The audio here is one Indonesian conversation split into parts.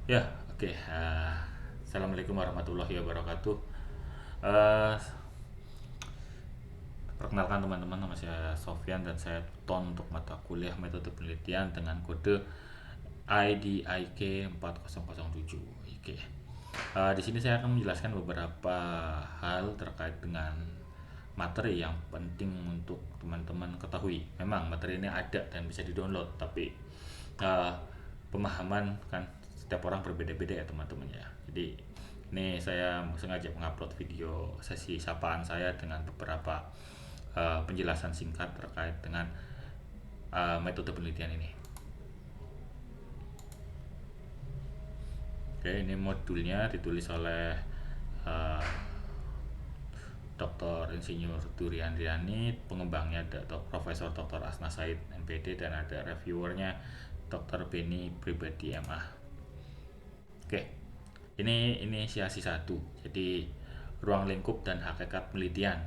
Ya, oke. Assalamualaikum warahmatullahi wabarakatuh. Eh, Perkenalkan teman-teman, nama saya Sofyan dan saya tutor untuk mata kuliah metode penelitian dengan kode IDIK 4007. Oke. Di sini saya akan menjelaskan beberapa hal terkait dengan materi yang penting untuk teman-teman ketahui. Memang materi ini ada dan bisa di-download, tapi eh, pemahaman kan setiap orang berbeda-beda ya teman-teman ya. Jadi ini saya sengaja mengupload video sesi sapaan saya dengan beberapa penjelasan singkat terkait dengan metode penelitian ini. Oke, ini modulnya ditulis oleh uh, Dr. Insinyur Durian, pengembangnya Dr. Profesor Dr. Asna Said MPD, dan ada reviewernya Dr. Beni Pribadi MA. Oke, ini inisiasi 1. Jadi ruang lingkup dan hakikat penelitian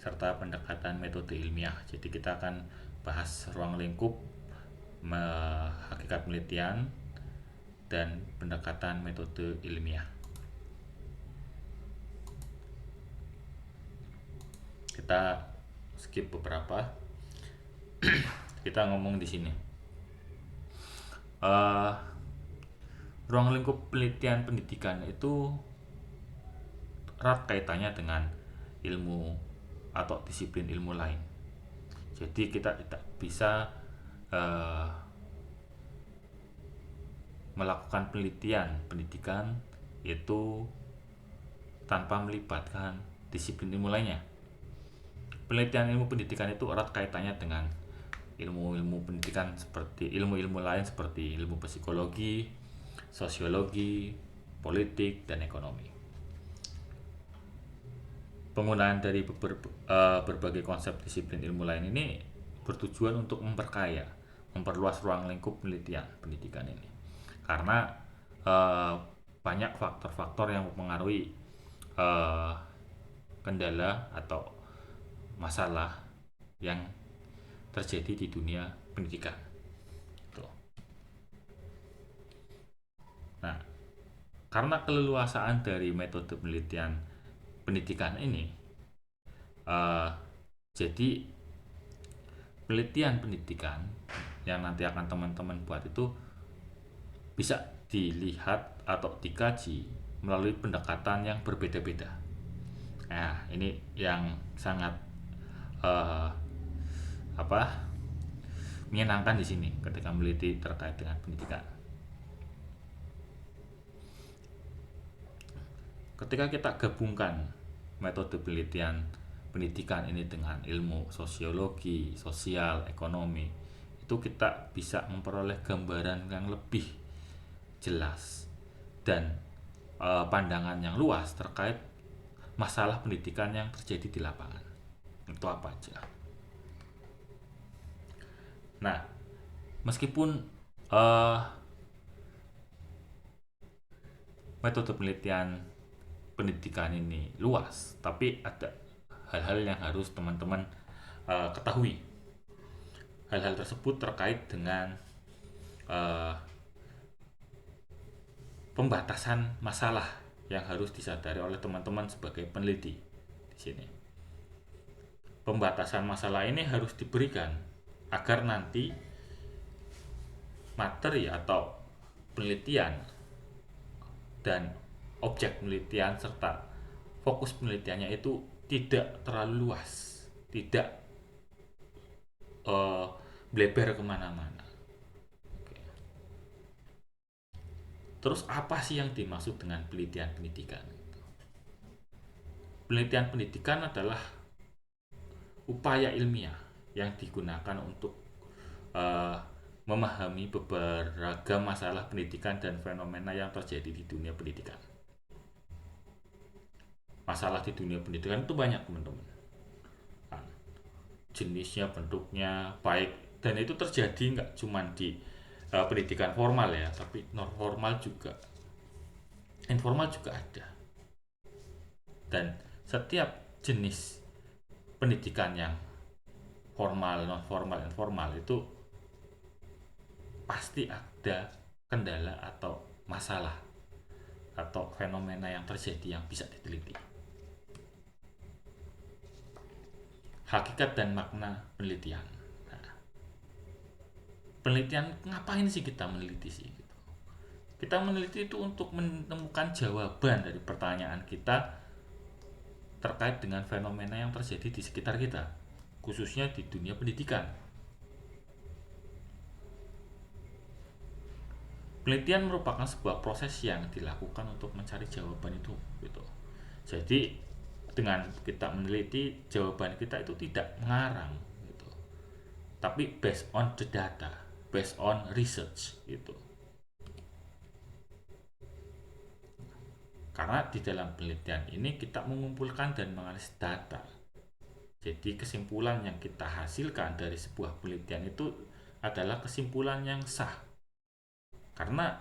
serta pendekatan metode ilmiah. Jadi kita akan bahas ruang lingkup, hakikat penelitian, dan pendekatan metode ilmiah. Kita skip beberapa. Kita ngomong di sini. Ruang lingkup penelitian pendidikan itu erat kaitannya dengan ilmu atau disiplin ilmu lain. Jadi kita tidak bisa melakukan penelitian pendidikan itu tanpa melibatkan disiplin ilmu lainnya. Penelitian ilmu pendidikan itu erat kaitannya dengan ilmu-ilmu pendidikan seperti ilmu-ilmu lain seperti ilmu psikologi, sosiologi, politik, dan ekonomi. Penggunaan dari berbagai konsep disiplin ilmu lain ini bertujuan untuk memperluas ruang lingkup penelitian pendidikan ini. Karena banyak faktor-faktor yang mempengaruhi kendala atau masalah yang terjadi di dunia pendidikan. Tuh. Nah, karena keleluasaan dari metode penelitian pendidikan ini, jadi penelitian pendidikan yang nanti akan teman-teman buat itu bisa dilihat atau dikaji melalui pendekatan yang berbeda-beda. Nah, ini yang sangat menyenangkan di sini ketika meneliti terkait dengan pendidikan. Ketika kita gabungkan metode penelitian pendidikan ini dengan ilmu sosiologi, sosial, ekonomi, itu kita bisa memperoleh gambaran yang lebih jelas dan pandangan yang luas terkait masalah pendidikan yang terjadi di lapangan. Itu apa aja. Nah, meskipun metode penelitian pendidikan ini luas, tapi ada hal-hal yang harus teman-teman ketahui. Hal-hal tersebut terkait dengan pembatasan masalah yang harus disadari oleh teman-teman sebagai peneliti di sini. Pembatasan masalah ini harus diberikan agar nanti materi atau penelitian dan objek penelitian serta fokus penelitiannya itu tidak terlalu luas, tidak bleber kemana-mana. Terus apa sih yang dimaksud dengan penelitian pendidikan? Penelitian pendidikan adalah upaya ilmiah yang digunakan untuk memahami beberapa masalah pendidikan dan fenomena yang terjadi di dunia pendidikan. Masalah di dunia pendidikan itu banyak, teman-teman. Jenisnya, bentuknya, baik, dan itu terjadi nggak cuma di pendidikan formal ya, tapi non formal juga, informal juga ada. Dan setiap jenis pendidikan yang formal, non formal, informal itu pasti ada kendala atau masalah atau fenomena yang terjadi yang bisa diteliti. Hakikat dan makna penelitian. Nah, penelitian ngapain sih kita meneliti sih? Kita meneliti itu untuk menemukan jawaban dari pertanyaan kita terkait dengan fenomena yang terjadi di sekitar kita, khususnya di dunia pendidikan. Penelitian merupakan sebuah proses yang dilakukan untuk mencari jawaban itu, gitu. Jadi dengan kita meneliti, jawaban kita itu tidak mengarang, gitu, tapi based on the data, based on research, gitu. Karena di dalam penelitian ini kita mengumpulkan dan menganalisis data. Jadi kesimpulan yang kita hasilkan dari sebuah penelitian itu adalah kesimpulan yang sah. Karena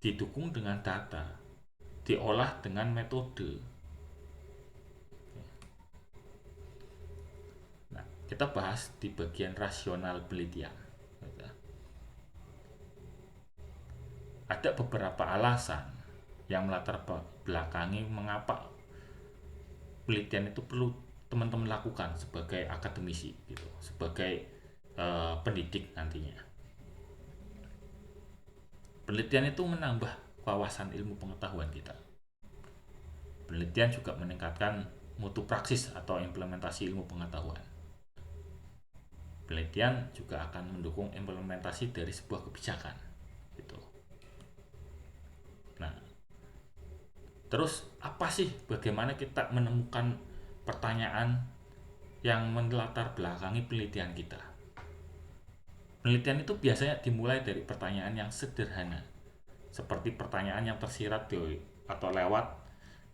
didukung dengan data, diolah dengan metode. Nah, kita bahas di bagian rasional penelitian. Ada beberapa alasan yang melatar belakangi mengapa penelitian itu perlu teman-teman lakukan sebagai akademisi, gitu, sebagai pendidik nantinya. Penelitian itu menambah wawasan ilmu pengetahuan kita. Penelitian juga meningkatkan mutu praksis atau implementasi ilmu pengetahuan. Penelitian juga akan mendukung implementasi dari sebuah kebijakan, gitu. Nah, terus apa sih, bagaimana kita menemukan pertanyaan yang melatar belakangi penelitian kita? Penelitian itu biasanya dimulai dari pertanyaan yang sederhana, seperti pertanyaan yang tersirat atau lewat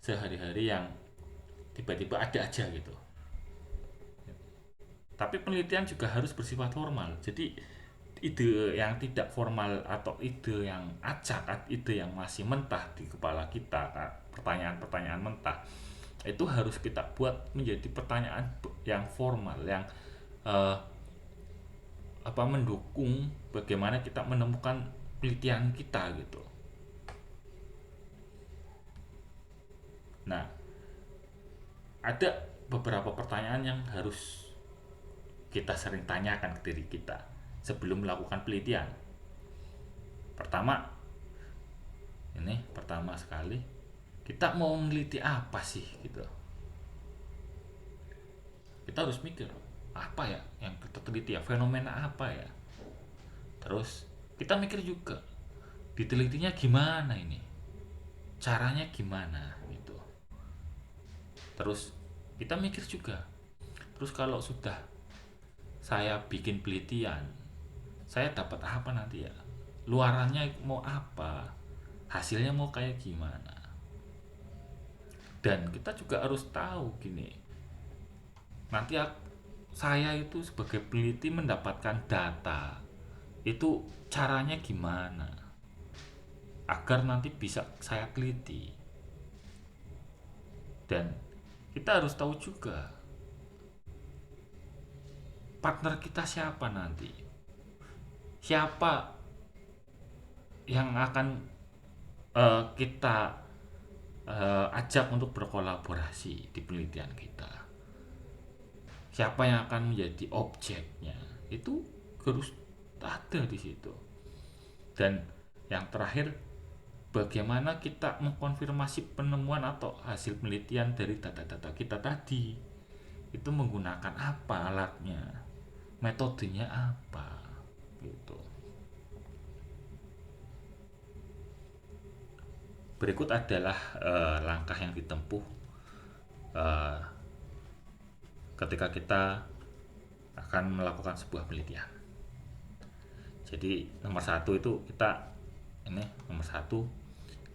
sehari-hari yang tiba-tiba ada aja, gitu. Tapi penelitian juga harus bersifat formal. Jadi ide yang tidak formal atau ide yang acak, ide yang masih mentah di kepala kita, pertanyaan-pertanyaan mentah, itu harus kita buat menjadi pertanyaan yang formal, yang mendukung bagaimana kita menemukan penelitian kita, gitu. Nah, ada beberapa pertanyaan yang harus kita sering tanyakan ke diri kita sebelum melakukan penelitian. Pertama sekali, kita mau meneliti apa sih, gitu. Kita harus mikir, apa ya yang kita teliti ya, fenomena apa ya. Terus kita mikir juga, ditelitinya gimana ini, caranya gimana, gitu. Terus kita mikir juga, terus kalau sudah saya bikin penelitian, saya dapat apa nanti ya, luarannya mau apa, hasilnya mau kayak gimana. Dan kita juga harus tahu gini, nanti saya itu sebagai peneliti mendapatkan data itu caranya gimana agar nanti bisa saya teliti. Dan kita harus tahu juga partner kita siapa nanti, siapa yang akan kita ajak untuk berkolaborasi di penelitian kita, siapa yang akan menjadi objeknya, itu harus ada di situ. Dan yang terakhir, bagaimana kita mengkonfirmasi penemuan atau hasil penelitian dari data-data kita tadi, itu menggunakan apa alatnya, metodenya apa, gitu. Berikut adalah langkah yang ditempuh ketika kita akan melakukan sebuah penelitian. Jadi nomor satu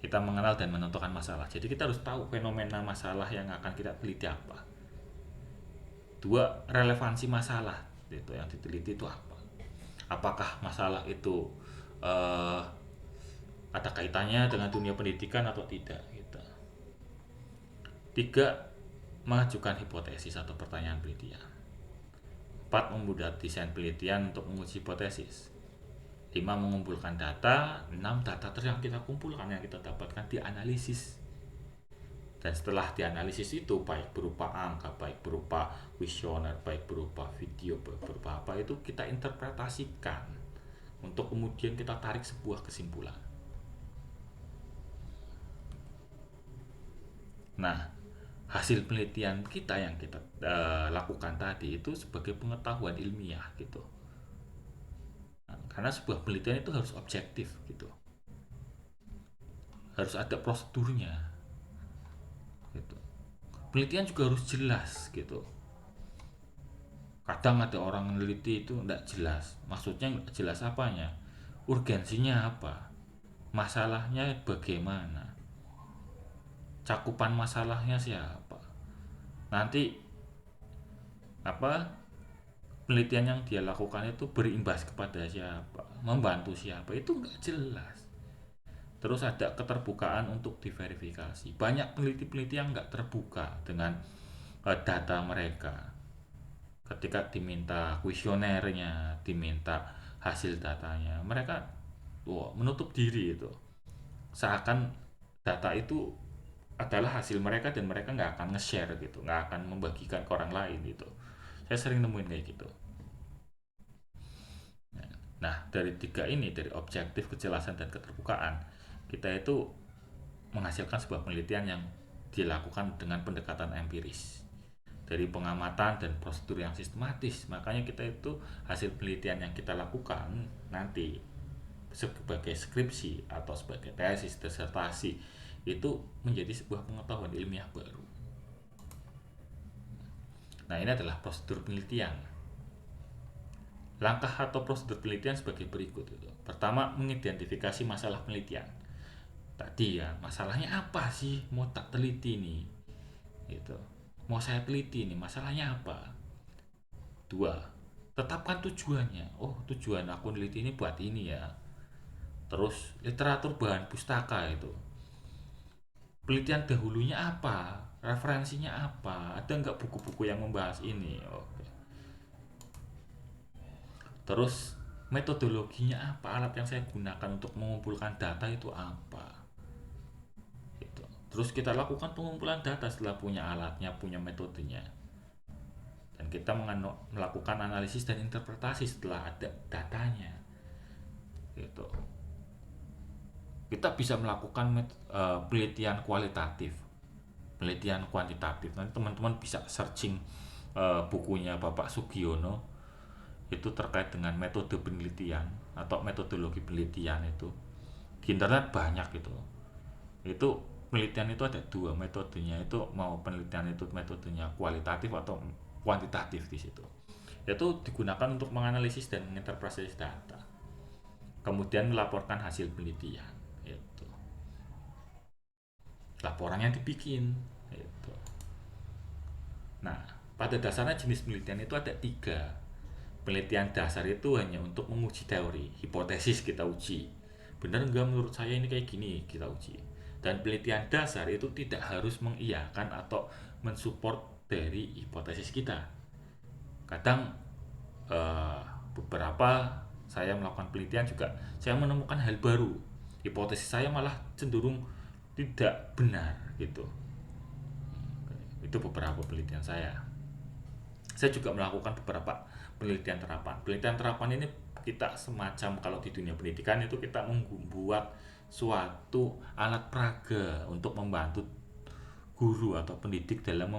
kita mengenal dan menentukan masalah. Jadi kita harus tahu fenomena masalah yang akan kita teliti apa. 2, relevansi masalah itu yang diteliti itu apa. Apakah masalah itu ada kaitannya dengan dunia pendidikan atau tidak, gitu. 3, mengajukan hipotesis atau pertanyaan penelitian. 4, membuat desain penelitian untuk menguji hipotesis. 5 mengumpulkan data, 6 data yang kita kumpulkan, yang kita dapatkan dianalisis. Dan setelah dianalisis itu, baik berupa angka, baik berupa kuesioner, baik berupa video, baik berupa apa, itu kita interpretasikan untuk kemudian kita tarik sebuah kesimpulan. Nah, hasil penelitian kita yang kita lakukan tadi itu sebagai pengetahuan ilmiah gitu. Nah, karena sebuah penelitian itu harus objektif gitu, harus ada prosedurnya gitu. Penelitian juga harus jelas gitu. Kadang ada orang meneliti itu tidak jelas, maksudnya nggak jelas apanya, urgensinya apa, masalahnya bagaimana, cakupan masalahnya siapa, nanti apa penelitian yang dia lakukan itu berimbas kepada siapa, membantu siapa, itu nggak jelas. Terus ada keterbukaan untuk diverifikasi. Banyak peneliti-peneliti yang nggak terbuka dengan data mereka. Ketika diminta kuesionernya, diminta hasil datanya, mereka menutup diri itu. Seakan data itu adalah hasil mereka dan mereka nggak akan nge-share gitu, nggak akan membagikan ke orang lain gitu. Saya sering nemuin kayak gitu. Nah, dari tiga ini, dari objektif, kejelasan, dan keterbukaan, kita itu menghasilkan sebuah penelitian yang dilakukan dengan pendekatan empiris, dari pengamatan dan prosedur yang sistematis. Makanya kita itu hasil penelitian yang kita lakukan nanti sebagai skripsi atau sebagai tesis, disertasi, itu menjadi sebuah pengetahuan ilmiah baru. Nah, ini adalah prosedur penelitian. Langkah atau prosedur penelitian sebagai berikut itu. Pertama, mengidentifikasi masalah penelitian. Tadi ya, masalahnya apa sih mau tak teliti nih? Gitu. Mau saya teliti nih, masalahnya apa? Dua, tetapkan tujuannya. Oh, tujuan aku neliti ini buat ini ya. Terus literatur bahan pustaka itu. Penelitian dahulunya apa? Referensinya apa? Ada nggak buku-buku yang membahas ini? Oke. Terus metodologinya apa? Alat yang saya gunakan untuk mengumpulkan data itu apa? Gitu. Terus kita lakukan pengumpulan data setelah punya alatnya, punya metodenya. Dan kita melakukan analisis dan interpretasi setelah ada datanya. Gitu. Kita bisa melakukan penelitian kualitatif, penelitian kuantitatif. Nanti teman-teman bisa searching bukunya Bapak Sugiono itu terkait dengan metode penelitian atau metodologi penelitian itu. Di internet banyak gitu. Itu penelitian itu ada dua metodenya, itu mau penelitian itu metodenya kualitatif atau kuantitatif di situ. Itu digunakan untuk menganalisis dan menginterpretasi data. Kemudian melaporkan hasil penelitian. Itu. Laporan yang dibikin. Itu. Nah, pada dasarnya jenis penelitian itu ada tiga. Penelitian dasar itu hanya untuk menguji teori, hipotesis kita uji. Benar nggak menurut saya ini kayak gini, kita uji. Dan penelitian dasar itu tidak harus mengiyakan atau mensupport dari hipotesis kita. Kadang eh, beberapa saya melakukan penelitian juga saya menemukan hal baru. Hipotesis saya malah cenderung tidak benar gitu. Itu beberapa penelitian saya. Saya juga melakukan beberapa penelitian terapan. Penelitian terapan ini kita semacam, kalau di dunia pendidikan itu kita membuat suatu alat peraga untuk membantu guru atau pendidik dalam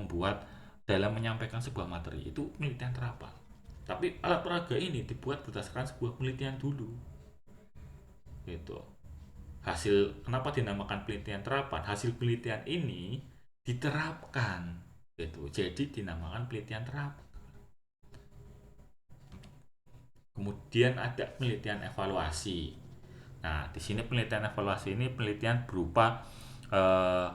menyampaikan sebuah materi. Itu penelitian terapan. Tapi alat peraga ini dibuat berdasarkan sebuah penelitian dulu. Gitu. Kenapa dinamakan penelitian terapan? Hasil penelitian ini diterapkan. Gitu. Jadi dinamakan penelitian terapan. Kemudian ada penelitian evaluasi. Nah, di sini penelitian evaluasi ini penelitian berupa eh,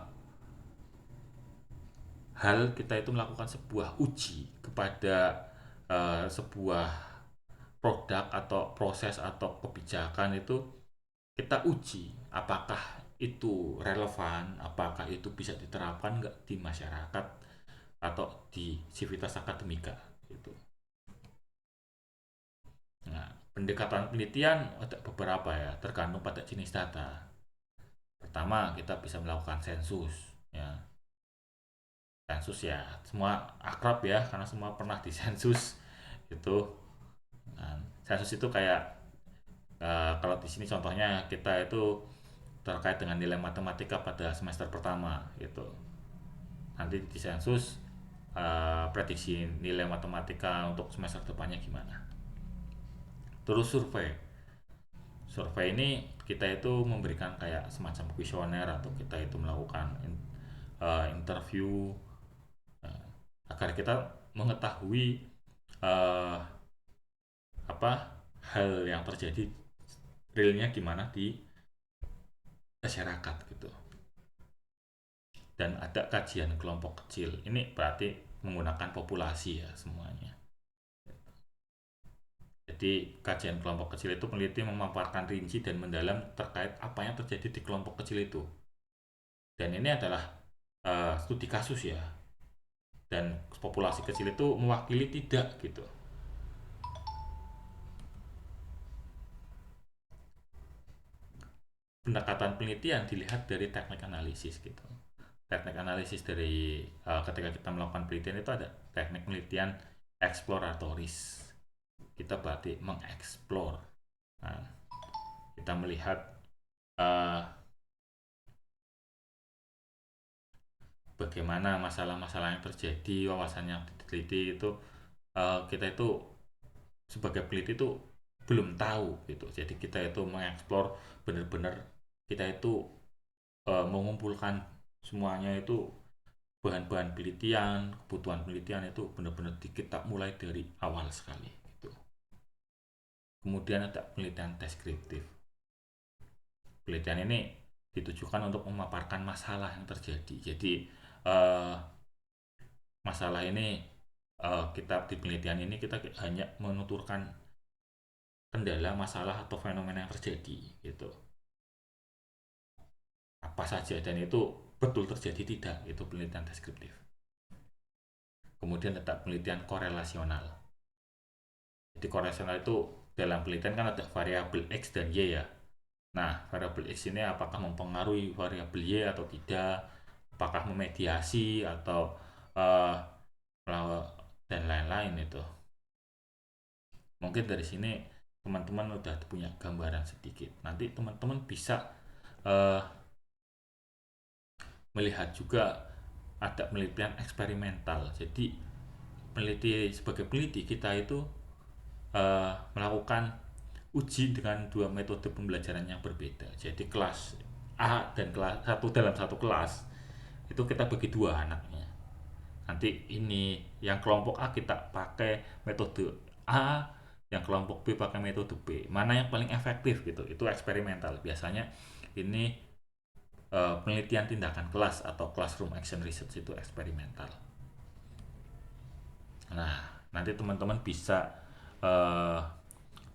hal kita itu melakukan sebuah uji kepada sebuah produk atau proses atau kebijakan, itu kita uji apakah itu relevan, apakah itu bisa diterapkan nggak di masyarakat atau di civitas akademika gitu. Nah, Pendekatan penelitian ada beberapa ya, tergantung pada jenis data. Pertama, kita bisa melakukan sensus ya. Sensus ya semua akrab ya, karena semua pernah disensus itu. Nah, sensus itu kayak kalau di sini contohnya kita itu terkait dengan nilai matematika pada semester pertama gitu. Nanti di sensus prediksi nilai matematika untuk semester depannya gimana. Terus survei. Survei ini kita itu memberikan kayak semacam kuesioner atau kita itu melakukan interview agar kita mengetahui uh, apa hal yang terjadi realnya gimana di masyarakat gitu. Dan ada kajian kelompok kecil. Ini berarti menggunakan populasi ya semuanya. Jadi kajian kelompok kecil itu peneliti memaparkan rinci dan mendalam terkait apa yang terjadi di kelompok kecil itu. Dan ini adalah studi kasus ya. Dan populasi kecil itu mewakili tidak gitu. Pendekatan penelitian dilihat dari teknik analisis gitu. Teknik analisis dari ketika kita melakukan penelitian itu ada teknik penelitian eksploratoris. Kita berarti mengeksplor. Nah, kita melihat uh, bagaimana masalah-masalah yang terjadi, wawasan yang diteliti itu kita itu sebagai peneliti itu belum tahu gitu. Jadi kita itu mengeksplor benar-benar kita itu mengumpulkan semuanya itu bahan-bahan penelitian, kebutuhan penelitian itu benar-benar kita mulai dari awal sekali gitu. Kemudian ada penelitian deskriptif. Penelitian ini ditujukan untuk memaparkan masalah yang terjadi. Jadi masalah ini kita di penelitian ini kita hanya menuturkan kendala, masalah atau fenomena yang terjadi gitu. Apa saja dan itu betul terjadi tidak, itu penelitian deskriptif. Kemudian ada penelitian korelasional. Jadi korelasional itu dalam penelitian kan ada variabel X dan Y ya. Nah, variabel X ini apakah mempengaruhi variabel Y atau tidak, apakah memediasi atau uh, dan lain-lain itu. Mungkin dari sini teman-teman udah punya gambaran sedikit. Nanti teman-teman bisa uh, melihat juga ada penelitian eksperimental. Jadi sebagai peneliti kita itu melakukan uji dengan dua metode pembelajaran yang berbeda. Jadi kelas A dan kelas satu dalam satu kelas itu kita bagi dua anaknya. Nanti ini yang kelompok A kita pakai metode A, yang kelompok B pakai metode B. Mana yang paling efektif gitu? Itu eksperimental. Biasanya ini penelitian tindakan kelas atau classroom action research itu eksperimental. Nah, nanti teman-teman bisa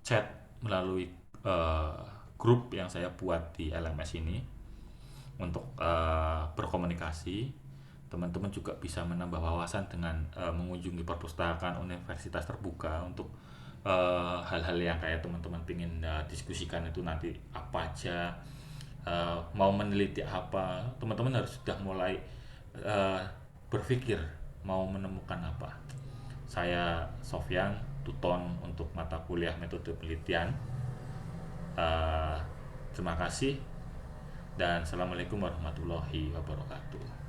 chat melalui grup yang saya buat di LMS ini untuk berkomunikasi. Teman-teman juga bisa menambah wawasan dengan mengunjungi perpustakaan universitas terbuka untuk hal-hal yang kayak teman-teman ingin diskusikan itu nanti apa aja, mau meneliti apa, teman-teman harus sudah mulai berpikir mau menemukan apa. Saya Sofyan, tuton untuk mata kuliah metode penelitian. Terima kasih dan assalamualaikum warahmatullahi wabarakatuh.